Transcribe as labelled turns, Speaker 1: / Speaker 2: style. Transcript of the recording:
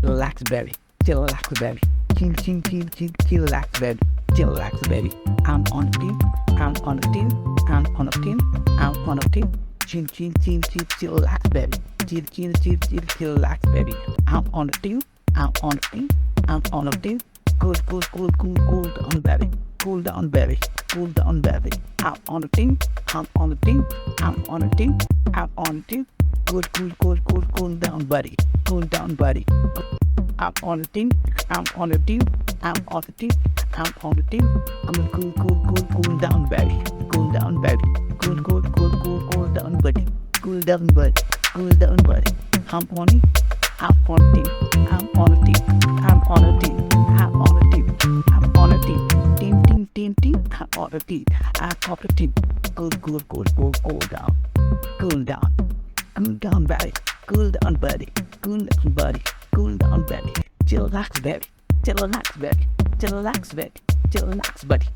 Speaker 1: Chillax Baby, Chillax Baby, Chillax Baby, Chillax Baby. I'm on a team, I'm on a team, I'm on a team, I'm on a team. Chillax Baby, Chillax Baby. I'm on a team, I'm on a team, I'm on a team. Cool down, baby. Cool down, baby. Cool down, baby. I'm on a team, I'm on a team, I'm on a team, I'm on a team. Cool down, buddy. Cool down, buddy. I'm on a team, I'm on a team, I'm on a team, I'm on a team. I'm a cool down, baby. Cool down, baby. Cool down, buddy. Cool down, buddy. Cool down, buddy. I'm on it. I'm on a team. I'm on a team. I'm on a team. I'm on a team. I'm on a team. Team. I'm on a team. I'm on a team. Cool down. Cool down. Cool down, buddy. Cool down, buddy. Cool down, buddy. Cool down, buddy. Chillax, baby. Chillax, baby. Chillax, baby. Chillax, buddy.